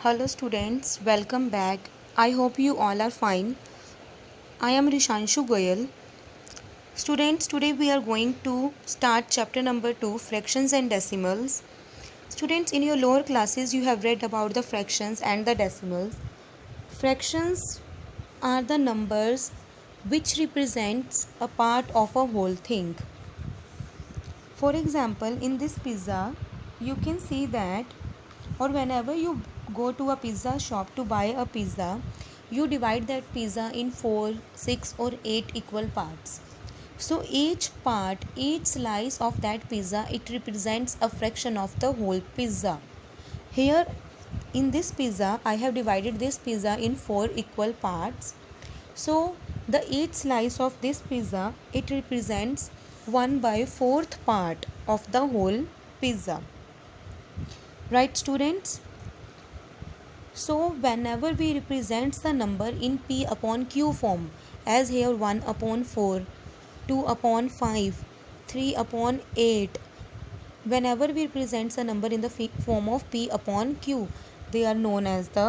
Hello students, welcome back. I hope you all are fine. I am Rishanshu Goyal. Students, today we are going to start chapter number 2, fractions and decimals. Students, in your lower classes you have read about the fractions and the decimals. Fractions are the numbers which represents a part of a whole thing. For example, in this pizza, you can see that, or whenever you go to a pizza shop to buy a pizza, you divide that pizza in 4, 6 or 8 equal parts. So each part, each slice of that pizza, it represents a fraction of the whole pizza. Here in this pizza, I have divided this pizza in 4 equal parts. So the each slice of this pizza, it represents 1/4 part of the whole pizza. Right students? So whenever we represent the number in P upon Q form, as here 1/4, 2/5, 3/8, whenever we represent the number in the form of P upon Q, they are known as the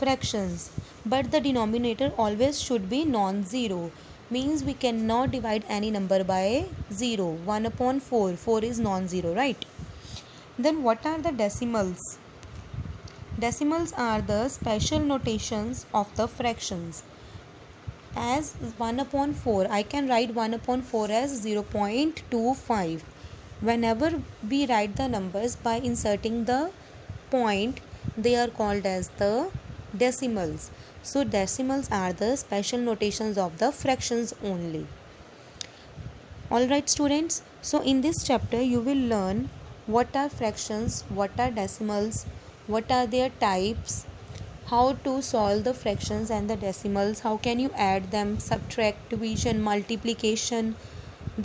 fractions. But the denominator always should be non-zero. Means we cannot divide any number by 0. 1/4, 4 is non-zero, right? Then what are the decimals? Decimals are the special notations of the fractions. As 1/4, I can write 1/4 as 0.25. Whenever we write the numbers by inserting the point, they are called as the decimals. So decimals are the special notations of the fractions only. Alright students, so in this chapter you will learn what are fractions, what are decimals, what are their types, how to solve the fractions and the decimals, how can you add them, subtract, division, multiplication,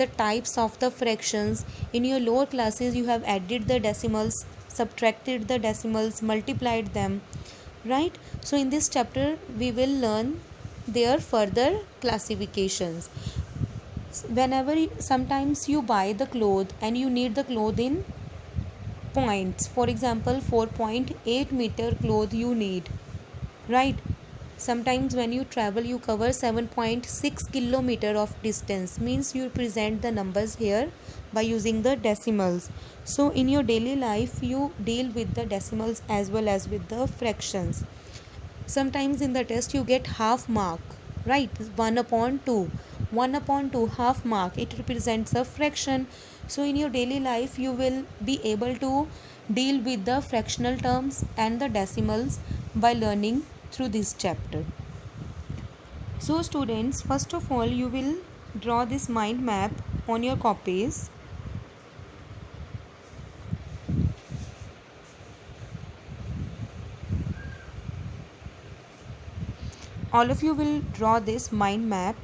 the types of the fractions. In your lower classes you have added the decimals, subtracted the decimals, multiplied them, right? So in this chapter we will learn their further classifications. Whenever sometimes you buy the cloth and you need the cloth in points, for example 4.8 meter cloth you need, right? Sometimes when you travel you cover 7.6 kilometer of distance, means you present the numbers here by using the decimals. So in your daily life you deal with the decimals as well as with the fractions. Sometimes in the test you get half mark, right? 1/2, 1/2 half mark, it represents a fraction. So in your daily life you will be able to deal with the fractional terms and the decimals by learning through this chapter. So students, first of all you will draw this mind map on your copies. All of you will draw this mind map.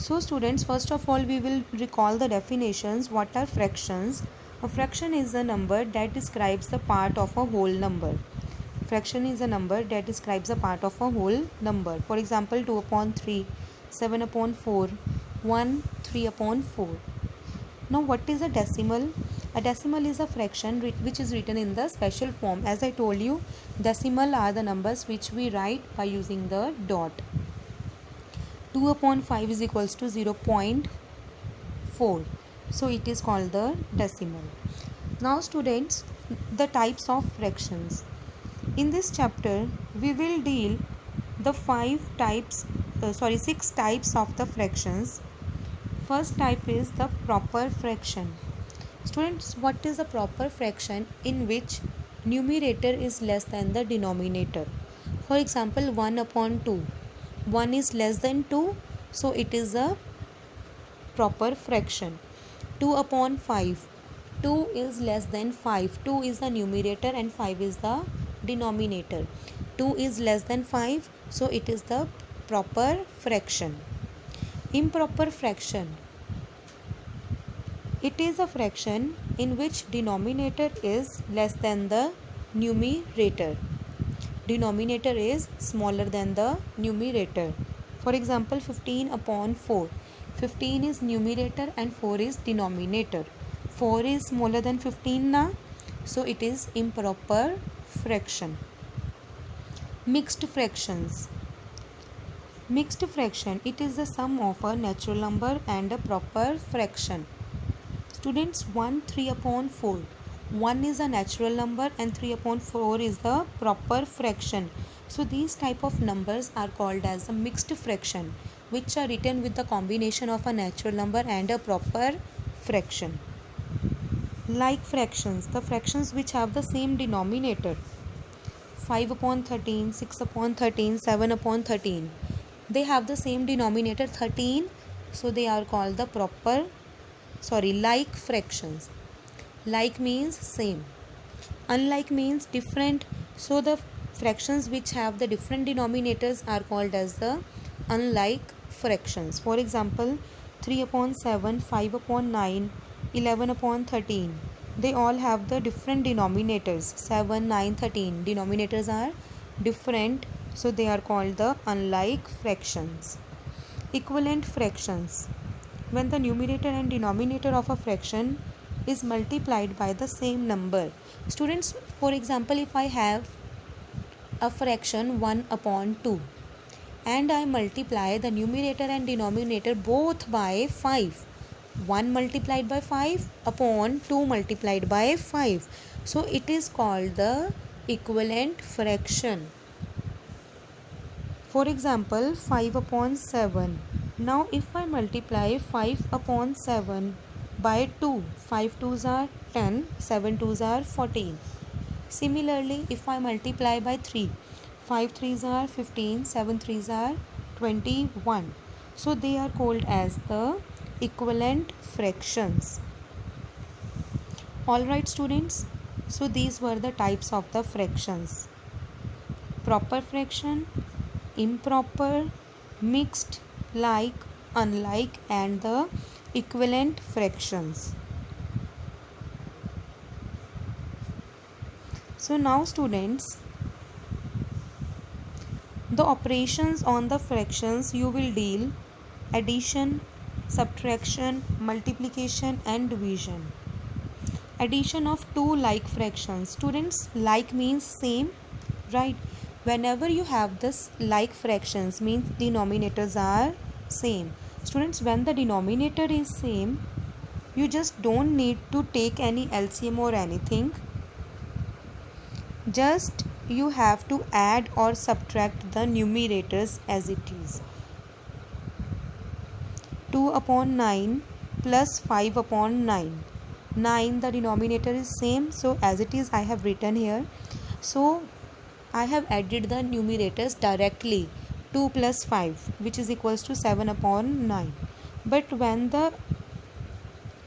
So students, first of all we will recall the definitions. What are fractions? A fraction is a number that describes the part of a whole number. Fraction is a number that describes a part of a whole number. For example, 2/3, 7/4, 1, 3/4. Now what is a decimal? A decimal is a fraction which is written in the special form. As I told you, decimal are the numbers which we write by using the dot. 2/5 is equals to 0.4. So it is called the decimal. Now students, the types of fractions. In this chapter we will deal the 6 types of the fractions. First type is the proper fraction. Students, what is a proper fraction? In which numerator is less than the denominator. For example, 1/2. 1 is less than 2, so it is a proper fraction. 2/5. 2 is less than 5. 2 is the numerator and 5 is the denominator. 2 is less than 5, so it is the proper fraction. Improper fraction. It is a fraction in which denominator is less than the numerator. Denominator is smaller than the numerator. For example, 15/4. 15 is numerator and 4 is denominator. 4 is smaller than 15 now, so it is improper fraction. Mixed fractions. Mixed fraction, it is the sum of a natural number and a proper fraction. Students, 1 3 upon 4. 1 is a natural number and 3 upon 4 is the proper fraction. So these type of numbers are called as a mixed fraction, which are written with the combination of a natural number and a proper fraction. Like fractions, the fractions which have the same denominator, 5 upon 13, 6 upon 13, 7 upon 13. They have the same denominator 13, so they are called the like fractions. Like means same, unlike means different, so the fractions which have the different denominators are called as the unlike fractions. For example, 3 upon 7, 5 upon 9, 11 upon 13. They all have the different denominators. 7, 9, 13 denominators are different, so they are called the unlike fractions. Equivalent fractions. When the numerator and denominator of a fraction is multiplied by the same number. Students, for example, if I have a fraction 1 upon 2 and I multiply the numerator and denominator both by 5. 1 multiplied by 5 upon 2 multiplied by 5. So it is called the equivalent fraction. For example, 5 upon 7. Now if I multiply 5 upon 7 by 2, 5 2s are 10, 7 2s are 14. Similarly, if I multiply by 3, 5 3s are 15, 7 3s are 21. So they are called as the equivalent fractions. Alright students, so these were the types of the fractions: proper fraction, improper, mixed, like, unlike, and the equivalent fractions. So now students, the operations on the fractions you will deal: addition, subtraction, multiplication and division. Addition of two like fractions. Students, like means same, right? Whenever you have this like fractions means denominators are same. Students, when the denominator is same, you just don't need to take any LCM or anything. Just you have to add or subtract the numerators as it is. 2 upon 9 plus 5 upon 9. 9, the denominator is same, so as it is I have written here. So I have added the numerators directly. 2 plus 5, which is equals to 7 upon 9. But when the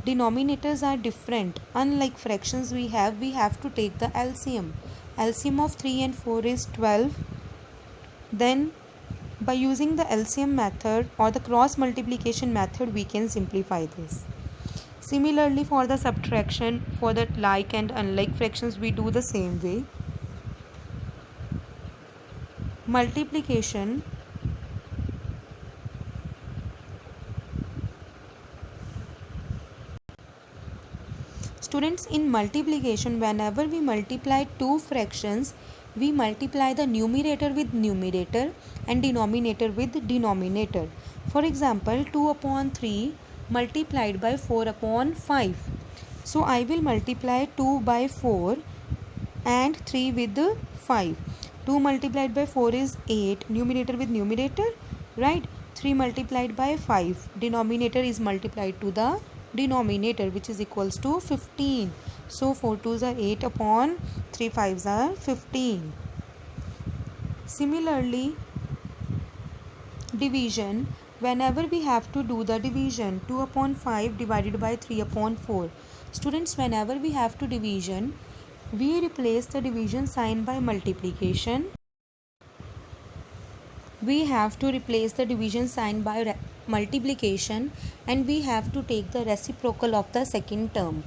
denominators are different, unlike fractions we have to take the LCM. LCM of 3 and 4 is 12. Then by using the LCM method or the cross multiplication method, we can simplify this. Similarly, for the subtraction, for the like and unlike fractions, we do the same way. Multiplication, students, in multiplication, whenever we multiply two fractions, we multiply the numerator with numerator and denominator with denominator. For example, 2 upon 3 multiplied by 4 upon 5. So I will multiply 2 by 4 and 3 with 5. 2 multiplied by 4 is 8, numerator with numerator, right? 3 multiplied by 5, denominator is multiplied to the denominator, which is equals to 15. So 4 2s are 8 upon 3 5s are 15. Similarly, division, whenever we have to do the division, 2 upon 5 divided by 3 upon 4. Students, whenever we have to division, we replace the division sign by multiplication. We have to replace the division sign by multiplication, and we have to take the reciprocal of the second term.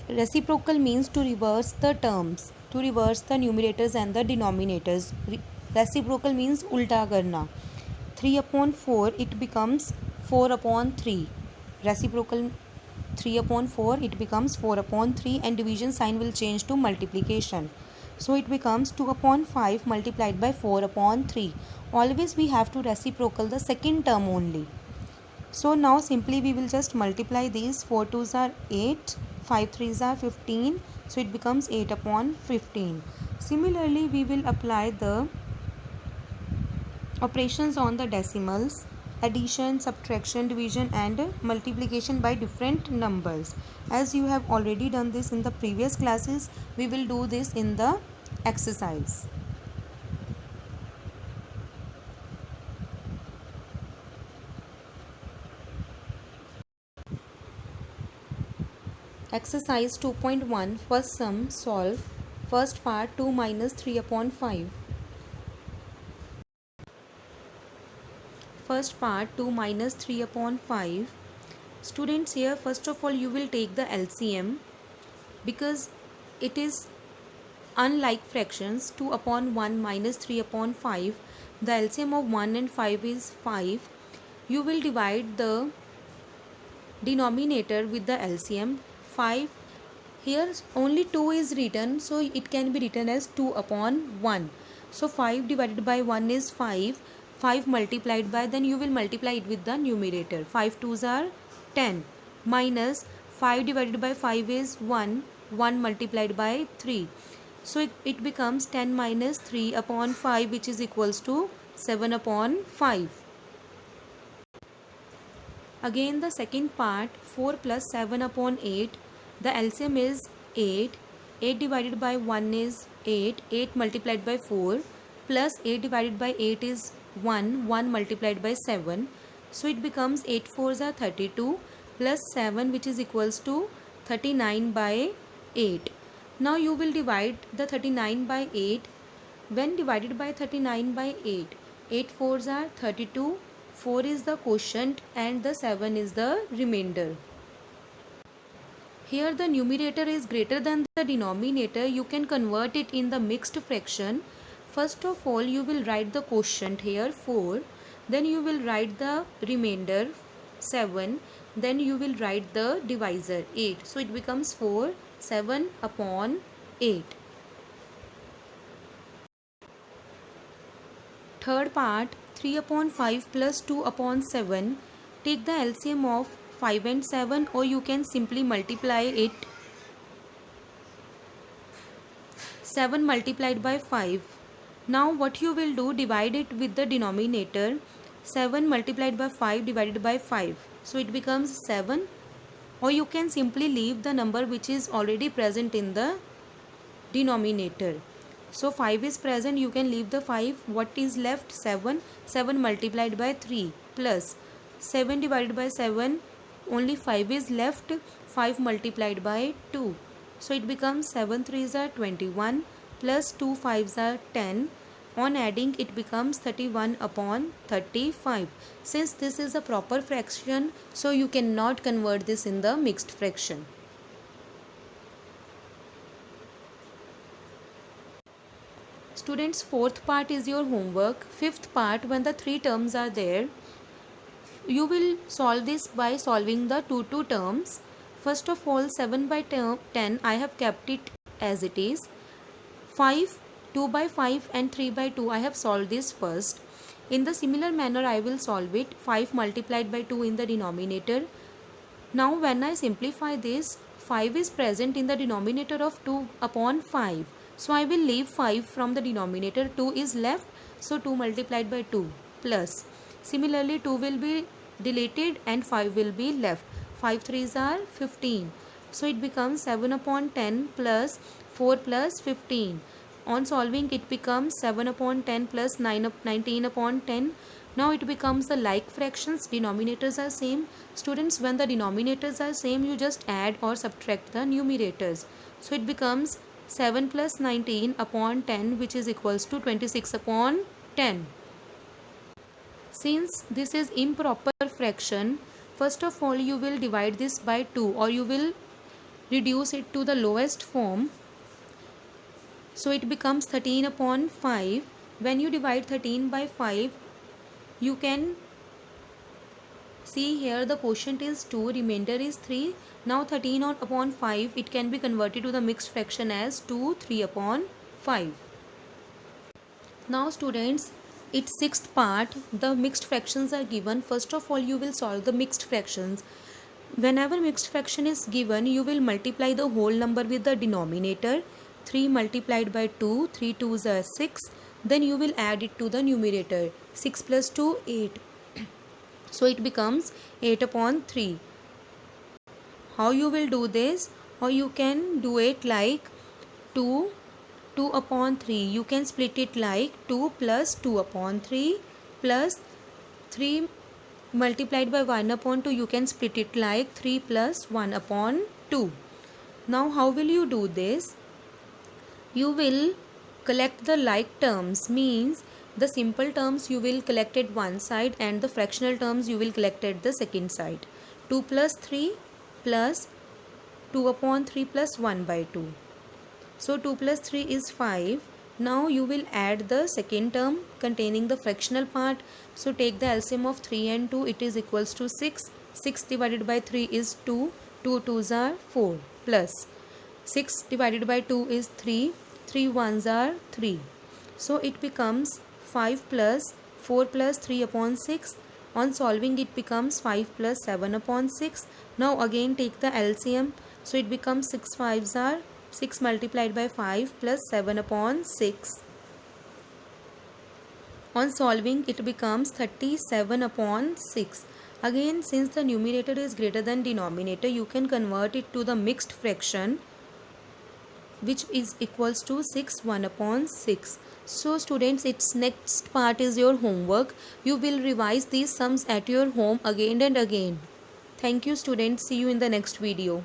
Reciprocal means to reverse the terms, to reverse the numerators and the denominators. Reciprocal means ulta karna. 3 upon 4, it becomes 4 upon 3. Reciprocal 3 upon 4, it becomes 4 upon 3, and division sign will change to multiplication. So it becomes 2 upon 5 multiplied by 4 upon 3. Always we have to reciprocal the second term only. So now simply we will just multiply these. 4 2s are 8, 5 3s are 15. So it becomes 8 upon 15. Similarly, we will apply the operations on the decimals, addition, subtraction, division and multiplication by different numbers. As you have already done this in the previous classes, we will do this in the exercise. Exercise 2.1, first sum, solve. First part, 2 minus 3 upon 5. First part, 2 minus 3 upon 5. Students, here first of all you will take the LCM, because it is unlike fractions. 2 upon 1 minus 3 upon 5. The LCM of 1 and 5 is 5. You will divide the denominator with the LCM. 5, here only 2 is written, so it can be written as 2 upon 1. So 5 divided by 1 is 5. 5 multiplied by, then you will multiply it with the numerator. 5 2s are 10, minus 5 divided by 5 is 1. 1 multiplied by 3. So it becomes 10 minus 3 upon 5, which is equals to 7 upon 5. Again the second part, 4 plus 7 upon 8. The LCM is 8. 8 divided by 1 is 8. 8 multiplied by 4 plus 8 divided by 8 is 1. 1 multiplied by 7. So it becomes 8 4s are 32 plus 7, which is equals to 39 by 8. Now you will divide the 39 by 8. When divided by 39 by 8, 8 4s are 32. 4 is the quotient and the 7 is the remainder. Here the numerator is greater than the denominator. You can convert it in the mixed fraction. First of all, you will write the quotient here 4. Then you will write the remainder 7. Then you will write the divisor 8. So it becomes 4 7 upon 8. Third part, 3 upon 5 plus 2 upon 7. Take the LCM of 5 and 7, or you can simply multiply it. 7 multiplied by 5. Now what you will do, divide it with the denominator. 7 multiplied by 5 divided by 5. So it becomes 7, or you can simply leave the number which is already present in the denominator. So 5 is present, you can leave the 5. What is left? 7. 7 multiplied by 3 plus 7 divided by 7. Only 5 is left. 5 multiplied by 2. So it becomes 7 3s are 21 plus 2 5s are 10. On adding, it becomes 31 upon 35. Since this is a proper fraction, so you cannot convert this in the mixed fraction. Students, fourth part is your homework. Fifth part, when the 3 terms are there, you will solve this by solving the 2 terms. First of all, 7 by 10, I have kept it as it is. 5, 2 by 5 and 3 by 2, I have solved this first. In the similar manner, I will solve it. 5 multiplied by 2 in the denominator. Now when I simplify this, 5 is present in the denominator of 2 upon 5. So I will leave 5 from the denominator. 2 is left. So 2 multiplied by 2 plus. Similarly, 2 will be deleted and 5 will be left. 5 3s are 15. So it becomes 7 upon 10 plus 4 plus 15. On solving, it becomes 7 upon 10 plus 19 upon 10. Now it becomes the like fractions. Denominators are same. Students, when the denominators are same, you just add or subtract the numerators. So it becomes 7 plus 19 upon 10, which is equals to 26 upon 10. Since this is improper fraction, first of all you will divide this by 2, or you will reduce it to the lowest form. So it becomes 13 upon 5. When you divide 13 by 5, you can see here the quotient is 2, remainder is 3. Now 13 upon 5, it can be converted to the mixed fraction as 2 3 upon 5. Now students, its sixth part, the mixed fractions are given. First of all, you will solve the mixed fractions. Whenever mixed fraction is given, you will multiply the whole number with the denominator. 3 multiplied by 2, 3 2s are 6. Then you will add it to the numerator. 6 plus 2, 8. So it becomes 8 upon 3. How you will do this? Or you can do it like 2 upon 3. You can split it like 2 plus 2 upon 3 plus 3 multiplied by 1 upon 2. You can split it like 3 plus 1 upon 2. Now how will you do this? You will collect the like terms, means the simple terms you will collect at one side and the fractional terms you will collect at the second side. 2 plus 3 plus 2 upon 3 plus 1 by 2. So 2 plus 3 is 5. Now you will add the second term containing the fractional part. So take the LCM of 3 and 2. It is equals to 6. 6 divided by 3 is 2. 2 2s are 4 plus 6 divided by 2 is 3. 3 1s are 3. So it becomes 5 plus 4 plus 3 upon 6. On solving it becomes 5 plus 7 upon 6. Now again take the LCM. So it becomes 6 5s are 6 multiplied by 5 plus 7 upon 6. On solving it becomes 37 upon 6. Again, since the numerator is greater than denominator, you can convert it to the mixed fraction, which is equals to 6 1 upon 6. So students, its next part is your homework. You will revise these sums at your home again and again. Thank you students. See you in the next video.